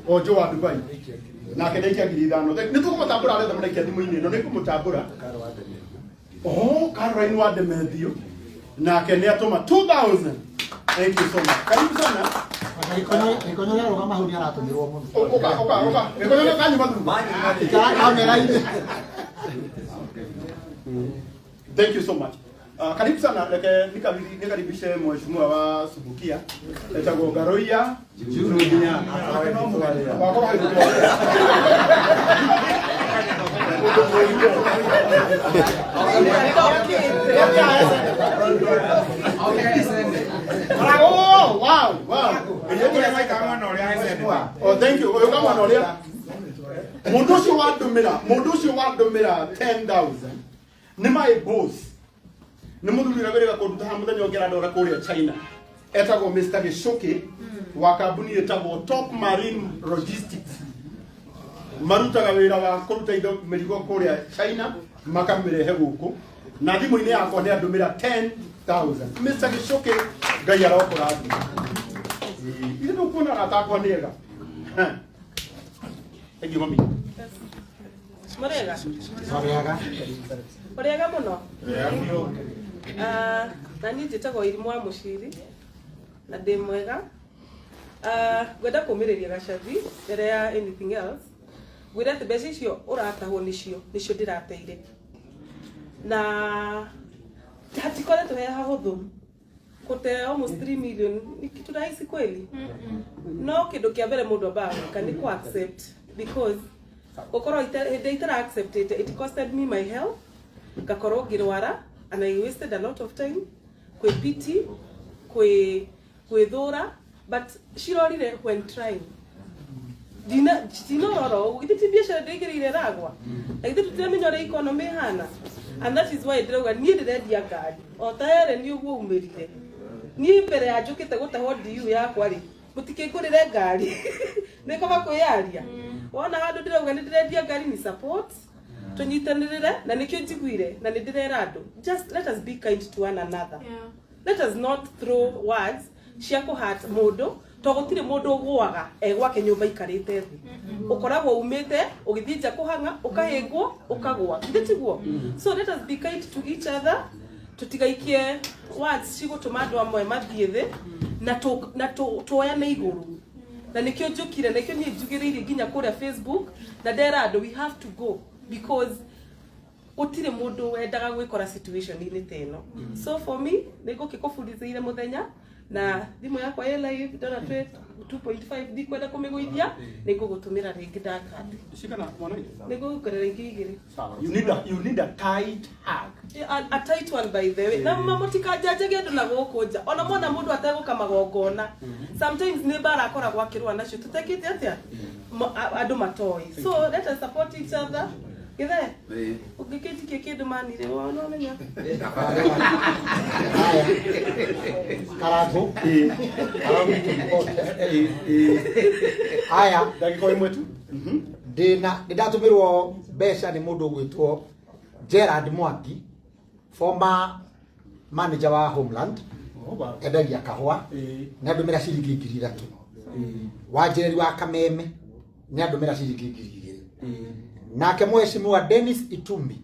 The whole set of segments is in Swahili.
O Joa Dubai. Na kedekia ngirithano. Nĩ tũkũmũtambũra arĩa thamũraikia thimũ-inĩ ĩno nĩ kũmũtambũra. Caroline wa Demethio. Nake nĩ atũma 2000. Thank you so much. Karibu sana. Nikonyo ya rugama huni aratumirwo muno. Oka. Nikonyo ya kanyu mathu. Kamera-inĩ. Thank you so much. Karibu sana, nikaribishe mheshimiwa wa Subukia. Etagwo Garoia Jurunya. Oh, wow. Oh, thank you. Mundu ucio wa ndumira 10,000 ni my boss. Ni muthuri ragerega kuruta ha muthenya ongera ndora kuria China. Etagwo Mr. Gishoke wa kambuni etagwo Top Marine Logistics. Marutaga wira wa kuruta indo mirigo kuria China makamirehe guku. Na thimu-ini yakwa ni andumira 10,000. Mr. Gishoke ngai arokora thi. Ile ndo kuona atakwa niega. Thank you mami. Morega. Morega muno. Na niĩ njĩtagwo Irimũ wa Mũciri na ndĩ mwega. Ngwenda kũmĩrĩria Gacathi mbere ya anything else. Ngwĩra atĩ mbeca icio ũratahwo nĩcio ndĩrateire. Na hatikoretwo he hahũthũ. Kũte almost 3 million ni kitu rahisi kweli? No kĩndũ kĩa mbere mũndũ ambaga gwĩka nĩ ku accept because gũkorwo itara accept it costed me my health. Ngakorwo ngĩrwara and I wasted a lot of time kwe pity kwĩthũra but cirorire when trying. Dinoro githiti biacara ndĩgĩrĩire ragwa na githiti tũtamenya ũrĩa economy hana and that is why ndĩrauga niĩ ndĩrendia ngari o tayari nĩ ũguo umĩrire niĩ mbere ya njũkĩte gũtahwo DU yakwa rĩ mũtikĩngũrĩre ngari nĩ kaba kwĩyaria wona handũ ndĩrauga nĩ ndĩrendia ngari ni support tunyitanĩrĩre na nĩkĩo njiguire na nĩ ndĩrera andũ just let us be kind to one another. Let us not throw words cia kũhata mũndũ to gũtirĩ mũndũ ũgũaga egwake nyũmba ikarĩte thĩ ũkoragwo umĩte ũgĩthiĩ nja kũhanga ũkahĩngwo ũkagũa ndĩtiguo. So let us be kind to each other tutigaikie words cigũtũma andũ amwe mathiĩ thĩ na tuoyane igũrũ na nĩkĩo njũkire nĩkĩo niĩ njugĩrĩire nginya kũrĩa Facebook na ndera andũ we have to go because gũtirĩ mũndũ wendaga gwĩkora situation-inĩ ta ĩno. So for me nĩngũkĩkũbundithĩire mũthenya na thimũ yakwa ĩ live ndona 2.5 ndikwenda kũmĩgũithia nĩngũgũtũmĩra rĩngĩ ndakandi nĩngũgũkorera ingĩ igĩrĩ. You need a tight hug. A tight one by the way. Na mũtikanjanjagia andũ na gũkũ nja ona mona mũndũ ategũka magongona sometimes nĩ mbara akoragwo akĩrũa nacio tũtekĩte atĩa andũ matoĩ. So let us support each other. Githe ũngĩkĩnjikia kĩndũ manire wona ũmenya Karangu haya ndagĩka ĩmwe tu nĩndatũmĩrwo mbeca nĩ mũndũ ũgwĩtwo Gerard Mwangi former manager wa Homeland endagia kahũa nĩ andũmĩra ciringi 3,000. Wanjĩrĩri wa Kameme nĩ andũmĩra ciringi 2,000. Nake mheshimiwa Dennis Itumbi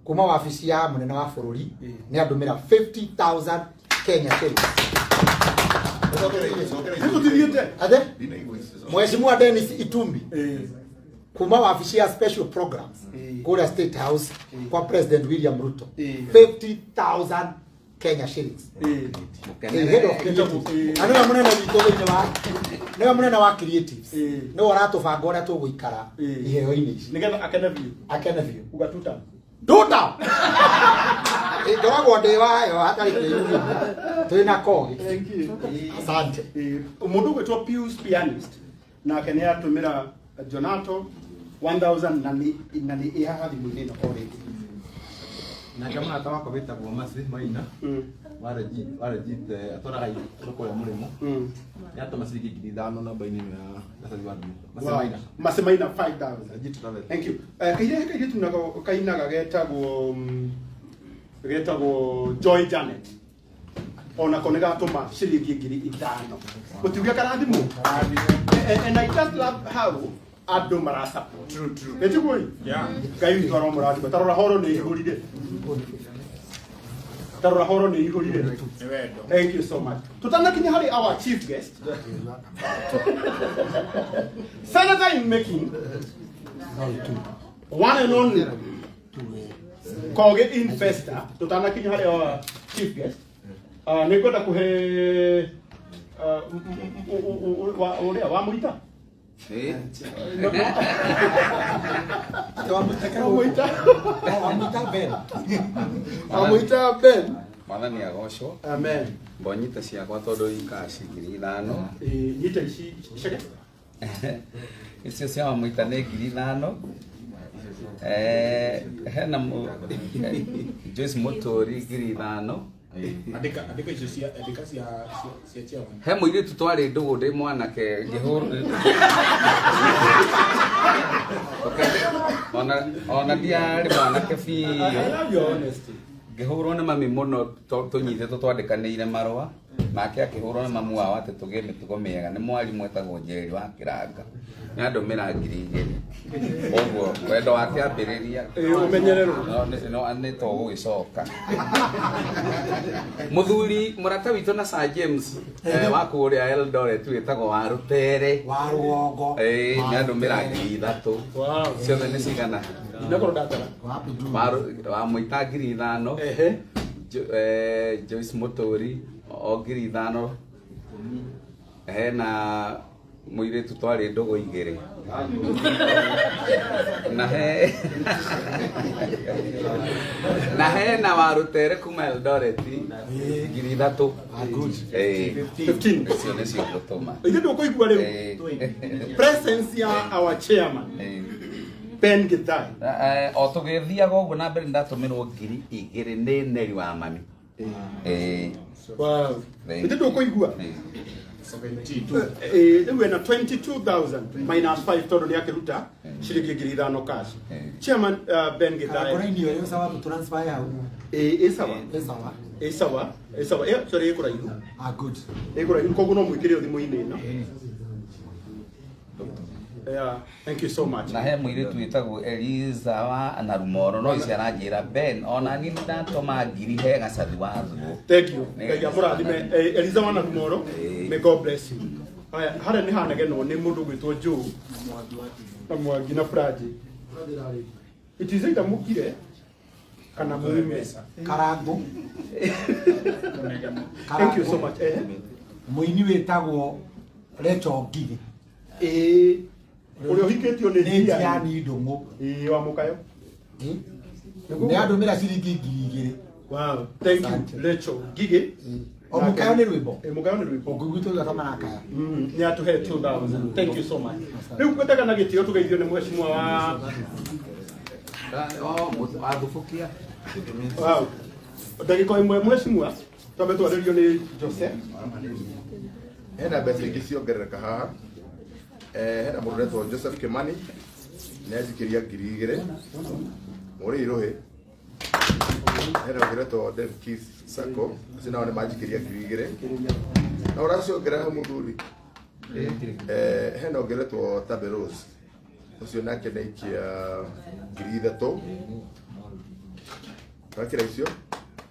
kuma wabici ya munene wa bũrũri nĩ andũmĩra 50,000 Kenya shillings. Mheshimiwa Dennis Itumbi kuma wabici ya special programs kũrĩa State House kwa President William Ruto 50,000 Kenya shillings. Anĩwe mũnene witũ thĩinĩ wa nĩwe mũnene wa creatives nĩwe ũratũbanga ũrĩa tũgũikara iheo-inĩ ici nĩgetha akene biũ ugatuta nduta ndoragwo ndĩ wayo hatarĩ kĩyumio twĩ na kogi. Asante. Mũndũ ũgwĩtwo Pius Pianist nake nĩ atũmĩra Jonato 1,000 na nĩ ĩhaha thimũ-inĩ ĩno already. Na kama nataka kubeta kwa masi maina warejit atoraga kwa murimo yato masiki kidano na baini na gasazi wadu masemaina 5,000 jitu travel. Thank you. Kaire tunako kainaga getagwo Joy Janet ona ko negatuma ciringi 5,000 gutiugia karathimo and I just love how andu mara support true etiguo ngai ni toro murathimo tarora horo ni igurire thank you so much tutanakinya hari our chief guest Senator in making one and only Koge investor tutanakinya hari our chief guest nikwenda kuhe uria wa muita Amuita Ben. Mwathani agocwo. Amen. Mbonyita ciakwa tondu ikaci 5,000. Nyita ici cege. Icio cia Wamuita nĩ 5,000. Hena Joyce Mutori 5,000. Andika icio cia chairman. He mũirĩtu twarĩ ndũgũ ndĩ mwanake ona ndiarĩ mwanake biũ ngĩhũrwo nĩ mami mũno tũnyitĩtwo twandĩkanĩire marũa nake akĩhũrwo nĩ mamu wao atĩ tũgĩe mĩtugo mĩega nĩ mwarimũ etagwo Njeri wa Kĩranga nĩ andũmĩra 2,000 ũguo wendo wake ambĩrĩria ũmenyererwo nĩ tũgũgĩcoka mũthuri mũrata witũ na Sir James wa kũrĩa Eldoret wĩtagwo wa Rũtere wa Rũgongo nĩ andũmĩra 3,000 ciothe nĩ cigana wa Muita 5,000 Joyce Mutori o 5,000 hena mũirĩtu twarĩ ndũgũ 2 na hena wa Rũtere kuma Eldoret 3,000 15 cio nĩcio ngũtũma ithe ndũkũigua rĩu presence ya our chairman Ben Githai o tũgĩthiaga ũguo na mbere ndatũmĩrwo 2,000 nĩ Neri wa mami wow ithe ndũkũigua rĩu ena 22,000 minus 5 tondũ nĩ akĩruta ciringi 5,000 cash chairman Ben Githai kũrainio yo sawa tu transfer yao sawa sorry ĩkũraihu good ĩkũraihu koguo no mwĩkĩre thimũ-inĩ ĩno yeah thank you so much na he mũirĩtu wĩtagwo Eliza wa Narumoro no ici aranjĩra Ben ona niĩ ndatũma 1,000 he gacathi wa thũgũ thank you ngai amũrathime Eliza wa Narumoro may God bless you harĩa nĩ hanegenwo nĩ mũndũ gwĩtwo Joe na Mwangi na Franji it is either mũkire kana mũime Karangu thank you so much mũini wĩtagwo Recho Ngigi ũrĩa ũhikĩtio nĩ Ndiani Ndũng'ũ wa mũkayo nĩ andũmĩra ciringi 2,000 wow thank you Lecho Ngigi o mũkayo nĩ rwĩmbo mũkayo nĩ rwĩmbo ũngĩgwitwo ũgata marakaya nĩ atũhe 2,000 thank you so much rĩu ngwĩtaga na gĩtĩo tũgeithio nĩ mheshimiwa wa wathubukia wow ndagĩka ĩmwe mheshimiwa twambe twarĩrio nĩ Joseph hena mbeca ingĩ ciongerereka haha hena mũndũ wetwo Joseph Kimani nĩ anjikĩria 2,000 mũrĩ Irũhĩ hena ũngĩ wetwo Devkis Sacco acio nao nĩ manjikĩria 2,000 na ũraciongerera hau mũthuri hena ũngĩ wetwo Tabe Rose ucio nake nĩ aikia 3,000 wakĩra icio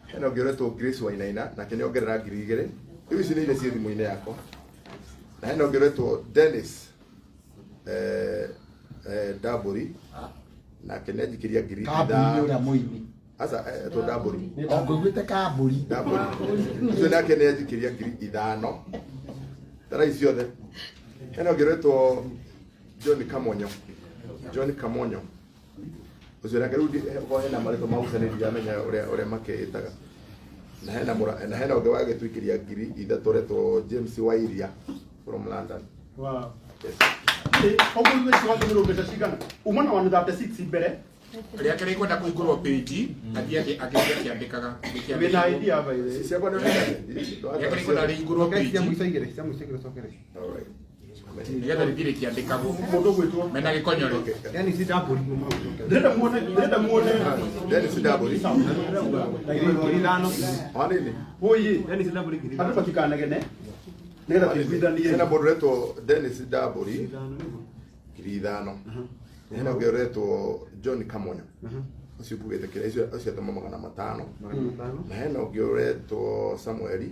hena ũngĩ wetwo Grace Wainaina nake nĩ ongerera 2,000 rĩu ici nĩ iria ciĩ thimũ-inĩ yakwa na hena ũngĩ wetwo Dennis Daburi nake nĩ anjikĩria 2,000 Kamburi ũrĩa mũini aca etwo Daburi ngũigwĩte Kamburi ucio nake nĩ anjikĩria 5,000 tara ici ciothe hena ũngĩ wetwo John Kamonyo ucio nake rĩu hena marĩtwa magucanĩria amenya ũrĩa makĩĩtaga na hena ũngĩ wagĩtwikĩria 3,000 wetwo James Wairia from London wow koguo iwe twatũmĩrwo mbeca cigana uma na 136 mbere Rĩa kĩrĩ kwenda kũhingũrwo page akĩandĩkaga wĩna idea by the ciakwa nĩ rĩa kĩrĩ kwenda kũhingũrwo page all right nigetha rithire kiandikagwo mundu gwitwo mena gikonyore Dennis Ndamburi ndenda muone Dennis Ndamburi anini oyi andu matikanegene nigetha tuiguithanie hena mundu retwo Dennis Ndamburi 5,000 hena ungi retwo John Kamonyo ucio bugite kira icio atoma 500 na hena ungi retwo Samuel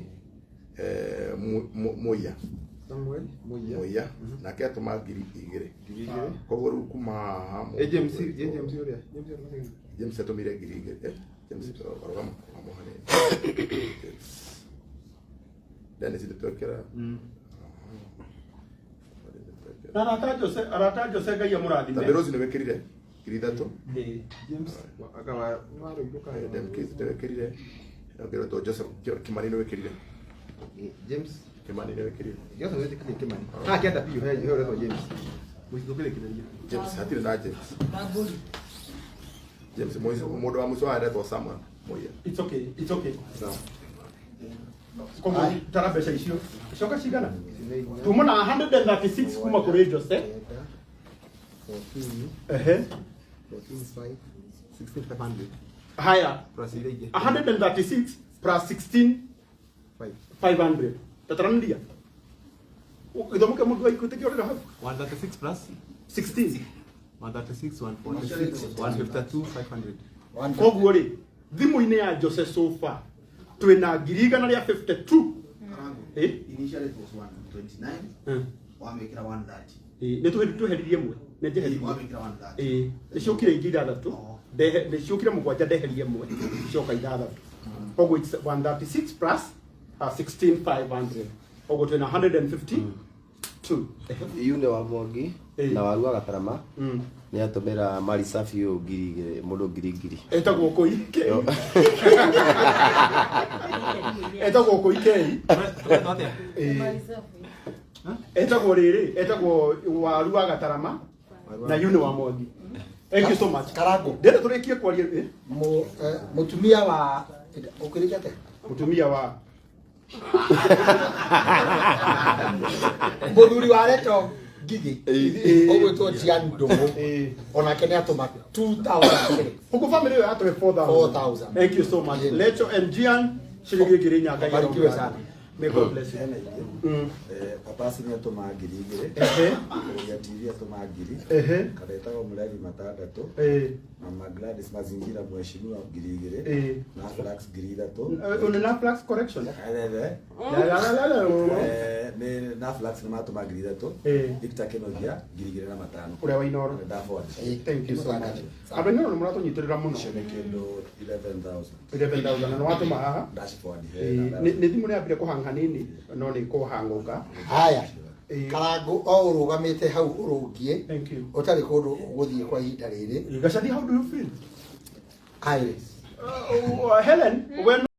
Muya Muya na ke atoma 2,000 koguo riu kuma James James atomire 2,000 James arugama amuhane Dennis ndetwekera arata Jose ngai amurathime Taberozi niwekirire 3,000 James akawa waruiruka Demkis niwekirire ngero to Joseph Kimani niwekirire James Kimani niwekirire Joseph wewe Kimani kienda pio heyo reto James mwisogele kidaria James hatire na James James Moise mundu wa muso aretwo Samuel Moya it's okay Kogo tarabesha icio coka cigana tumona 136 kuma kuri Jose 14 16,500 haya plus ile 136 plus 16,500 tatarandia ithomuke mundu aikuite orira hau 136 plus 16 136 146 152 500 koguo ri thimu-ini ya Jose sofa twina 152 Initially it was 129. Wamekira 130. ni tuheririe mwe ni njeheririe Wamekira 130. ni ciokire ingi 6 ni ciokire 7 ndeherie mwe cioka 6 koguo it's 136 plus 16,500 koguo twina 152 Yune wa Mwangi na waru wa Gatarama ni atumira mari safi yo ngiri mundu ngiri etagwo kuike etagwo kuike etagwo riri etagwo waru wa Gatarama na Yune wa Mwangi. Thank you so much Karango ndenda turikie kwaria mutumia wa ukirikate mutumia wa muthuri wa reto Gigi ogwetwo Jian Ndungu onake ni atuma 2,000 huko family yo atwe 4,000 thank you so much Lecho and Jian shilingi ngiri nyanga barikiwe sana may God bless you Papasi ni atuma 2,000 ya TV atuma 2,000 kadetagwo Murathi Matandatu Mama Gladys Mazingira mheshimiwa 2,000 na Flax 3,000 una flax correction ne na Flax ni matuma 3,000 Victor Kenogia 2,000 na 500 ure wa Inoro Daford thank you so much abenero ni murato nyitirira muno kendo 11,000 na watu mahaha Dashboard ni thimu ni ambire kuhanga nini no ni kuhanguka haya Karango o urugamite hau urungie thank you utari kundu guthie kwa ihinda riri Gashadi how do you feel Iris Helen when